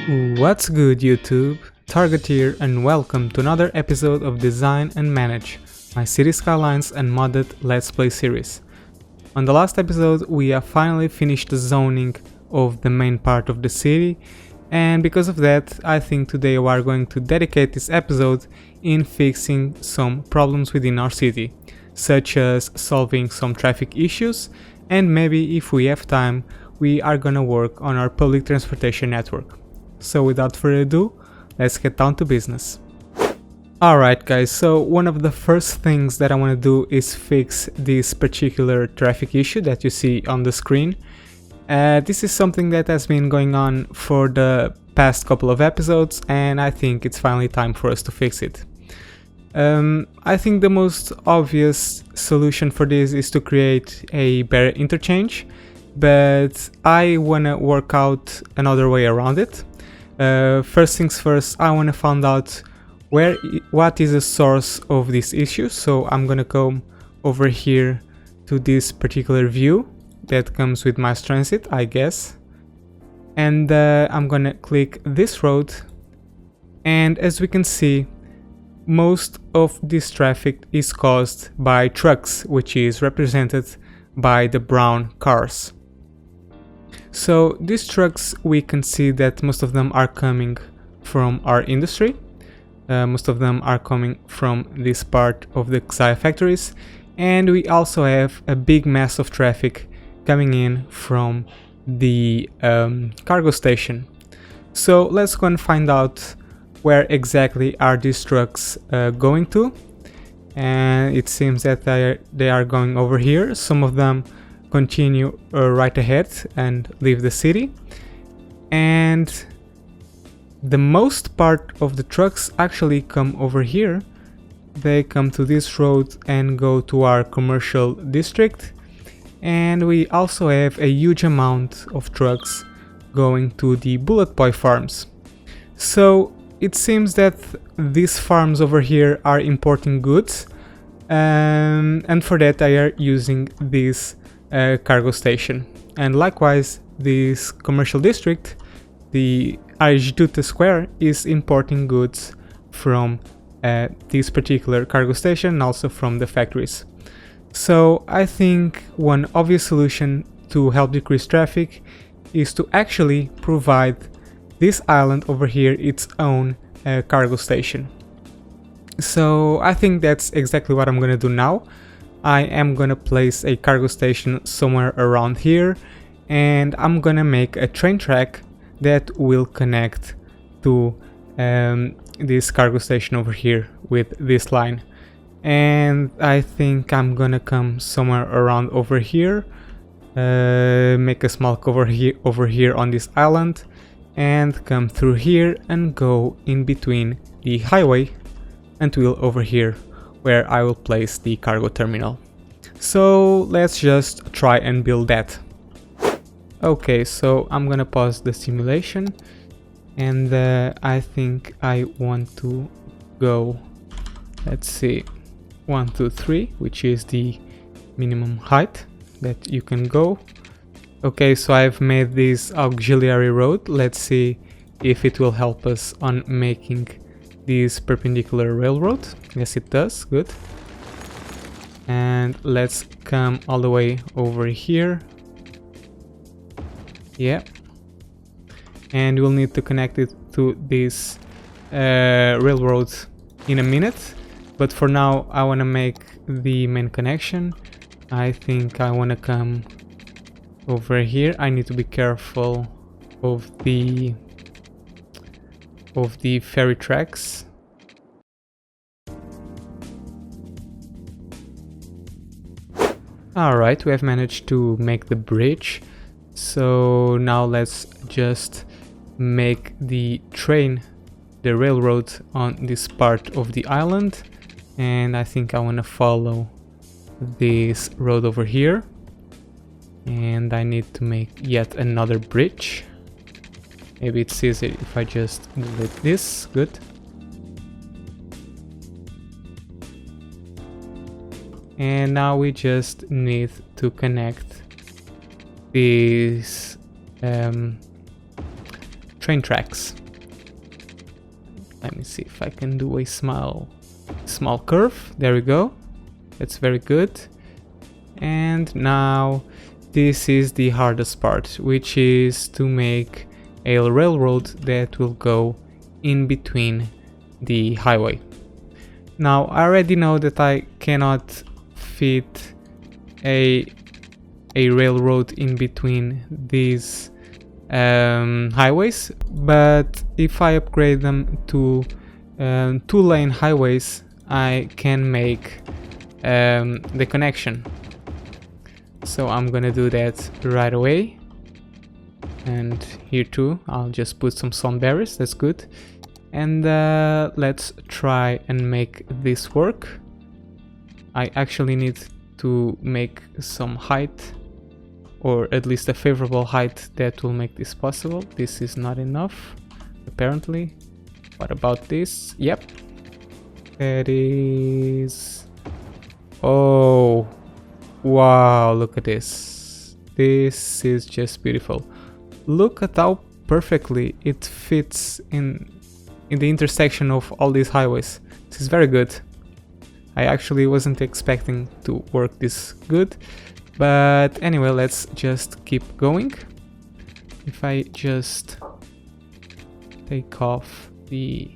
What's good, YouTube? Target here, and welcome to another episode of Design and Manage, my City Skylines Unmodded Let's Play series. On the last episode we have finally finished the zoning of the main part of the city, and because of that I think today we are going to dedicate this episode in fixing some problems within our city, such as solving some traffic issues, and maybe if we have time we are gonna work on our public transportation network. So without further ado, let's get down to business. Alright guys, so one of the first things that I want to do is fix this particular traffic issue that you see on the screen. This is something that has been going on for the past couple of episodes, and I think it's finally time for us to fix it. I think the most obvious solution for this is to create a better interchange, but I want to work out another way around it. First things first, I want to find out what is the source of this issue, so I'm gonna come over here to this particular view that comes with mass transit, I guess, and I'm gonna click this road, and as we can see, most of this traffic is caused by trucks, which is represented by the brown cars. So these trucks, we can see that most of them are coming from our industry, most of them are coming from this part of the Xia factories, and we also have a big mass of traffic coming in from the cargo station. So let's go and find out where exactly are these trucks going to, and it seems that they are going over here. Some of them continue right ahead and leave the city, and the most part of the trucks actually come over here. They come to this road and go to our commercial district, and we also have a huge amount of trucks going to the bullet boy farms. So it seems that these farms over here are importing goods, and for that they are using this cargo station, and likewise this commercial district, the Arjduta Square, is importing goods from this particular cargo station and also from the factories. So I think one obvious solution to help decrease traffic is to actually provide this island over here its own cargo station. So I think that's exactly what I'm gonna do now. I am gonna place a cargo station somewhere around here, and I'm gonna make a train track that will connect to this cargo station over here with this line. And I think I'm gonna come somewhere around over here, make a small cover over here on this island, and come through here and go in between the highway until over here, where I will place the cargo terminal. So let's just try and build that. Okay, so I'm gonna pause the simulation, and I think I want to go, let's see, 1, 2, 3, which is the minimum height that you can go. Okay, so I've made this auxiliary road. Let's see if it will help us on making this perpendicular railroad. Yes, it does. Good. And let's come all the way over here. Yeah. And we'll need to connect it to this railroad in a minute. But for now, I want to make the main connection. I think I want to come over here. I need to be careful of the ferry tracks. Alright, we have managed to make the bridge. So now let's just make the railroad on this part of the island. And I think I want to follow this road over here. And I need to make yet another bridge. Maybe it's easier if I just delete this. Good. And now we just need to connect these train tracks. Let me see if I can do a small curve. There we go. That's very good. And now this is the hardest part, which is to make a railroad that will go in between the highway. Now I already know that I cannot fit a railroad in between these highways, but if I upgrade them to 2-lane highways, I can make the connection. So I'm gonna do that right away. And here too, I'll just put some sun barriers, that's good. And let's try and make this work. I actually need to make some height, or at least a favorable height that will make this possible. This is not enough, apparently. What about this? Yep. That is... Oh, wow, look at this. This is just beautiful. Look at how perfectly it fits in the intersection of all these highways. This is very good. I actually wasn't expecting to work this good, but anyway, let's just keep going. If I just take off the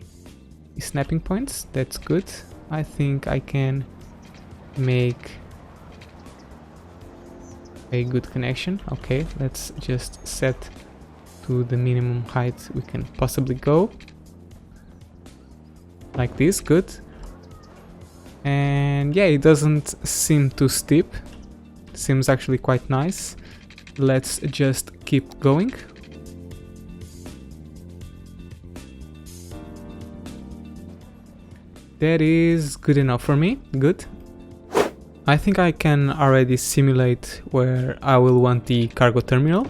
snapping points, that's good. I think I can make a good connection. Okay, let's just set to the minimum height we can possibly go. Like this, good. And yeah, it doesn't seem too steep. Seems actually quite nice. Let's just keep going. That is good enough for me. Good. I think I can already simulate where I will want the cargo terminal.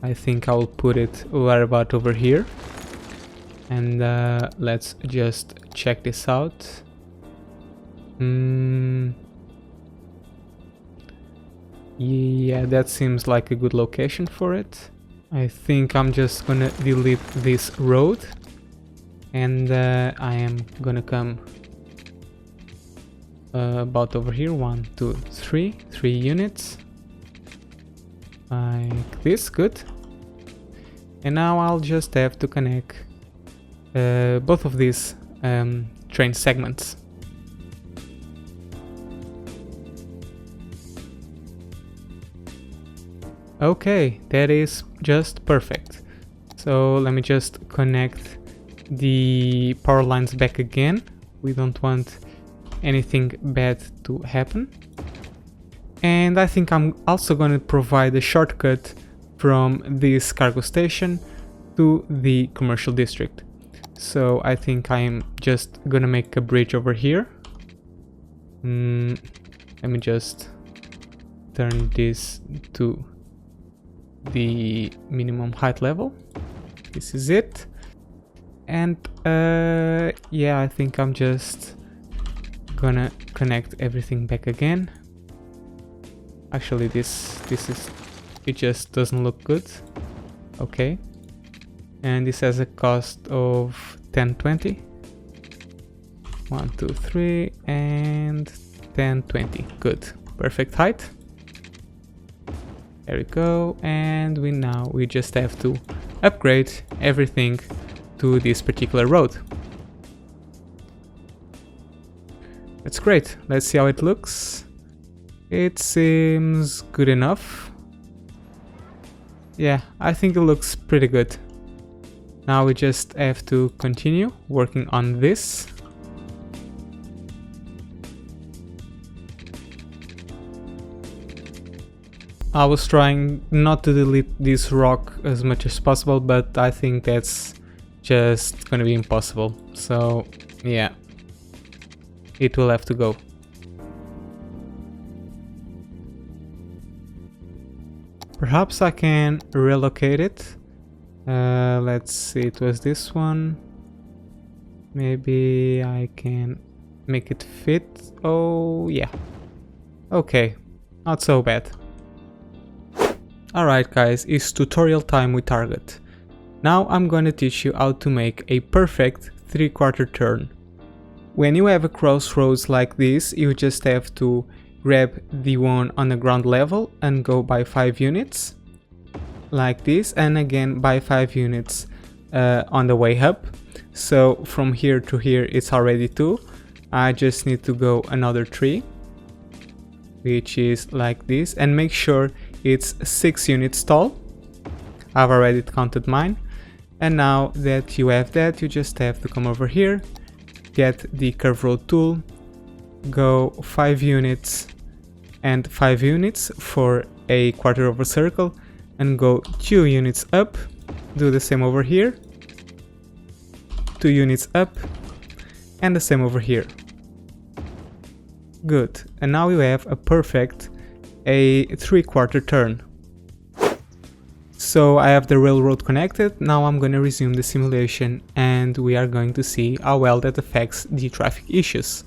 I think I will put it right about over here. And let's just check this out. Yeah, that seems like a good location for it. I think I'm just gonna delete this road. And I am gonna come about over here. 1, 2, 3 units like this. Good. And now I'll just have to connect both of these train segments. Okay, that is just perfect. So let me just connect the power lines back again. We don't want anything bad to happen. And I think I'm also going to provide a shortcut from this cargo station to the commercial district. So I think I'm just gonna make a bridge over here. Let me just turn this to the minimum height level. This is it. And yeah, I think I'm just gonna connect everything back again. Actually, this is, it just doesn't look good. Okay. And this has a cost of 1020. 1, 2, 3 and 1020. Good. Perfect height. There we go. And we just have to upgrade everything to this particular road. That's great. Let's see how it looks. It seems good enough. Yeah, I think it looks pretty good. Now we just have to continue working on this. I was trying not to delete this rock as much as possible, but I think that's just gonna be impossible. So yeah, it will have to go. Perhaps I can relocate it. Let's see, it was this one. Maybe I can make it fit. Oh yeah. Okay, not so bad. Alright guys, it's tutorial time with Target. Now I'm going to teach you how to make a perfect 3/4 turn. When you have a crossroads like this, you just have to grab the one on the ground level and go by 5 units, like this, and again by 5 units on the way up. So from here to here it's already 2. I just need to go another 3, which is like this, and make sure it's 6 units tall. I've already counted mine. And now that you have that, you just have to come over here, get the curve road tool, go 5 units and 5 units for a quarter of a circle, and go 2 units up. Do the same over here, 2 units up, and the same over here. Good, and now you have a perfect 3/4 turn. So I have the railroad connected. Now I'm going to resume the simulation and we are going to see how well that affects the traffic issues.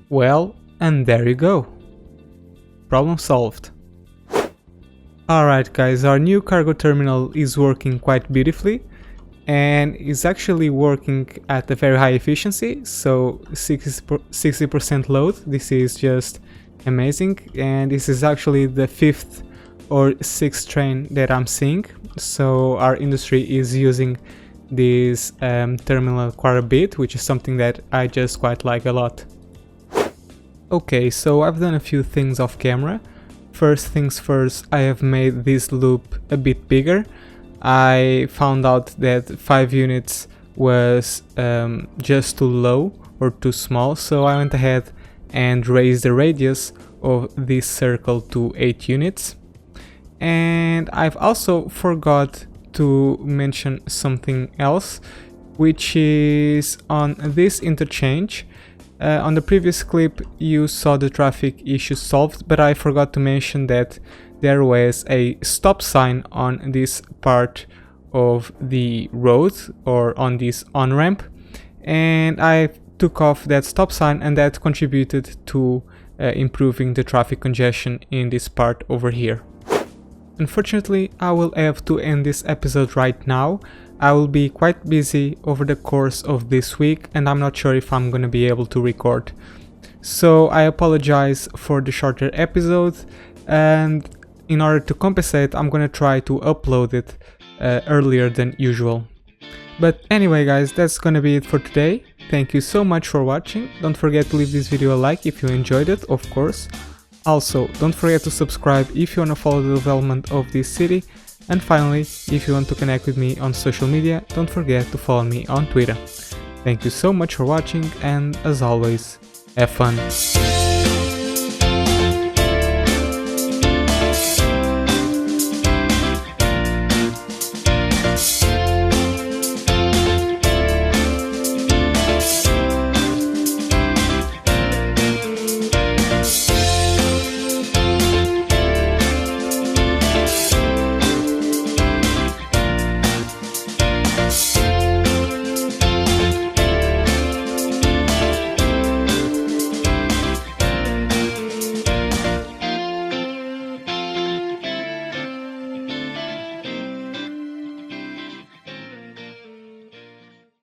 Well, and there you go. Problem solved. Alright guys, our new cargo terminal is working quite beautifully and is actually working at a very high efficiency, so 60% load. This is just amazing, and this is actually the 5th or 6th train that I'm seeing, so our industry is using this terminal quite a bit, which is something that I just quite like a lot. Okay, so I've done a few things off camera. First things first, I have made this loop a bit bigger. I found out that 5 units was just too low or too small, so I went ahead and raised the radius of this circle to 8 units. And I've also forgot to mention something else, which is on this interchange. On the previous clip you saw the traffic issue solved, but I forgot to mention that there was a stop sign on this part of the road, or on this on-ramp, and I took off that stop sign, and that contributed to improving the traffic congestion in this part over here. Unfortunately, I will have to end this episode right now. I will be quite busy over the course of this week and I'm not sure if I'm gonna be able to record. So I apologize for the shorter episode, and in order to compensate I'm gonna try to upload it earlier than usual. But anyway guys, that's gonna be it for today. Thank you so much for watching. Don't forget to leave this video a like if you enjoyed it, of course. Also, don't forget to subscribe if you want to follow the development of this city. And finally, if you want to connect with me on social media, don't forget to follow me on Twitter. Thank you so much for watching, and as always, have fun!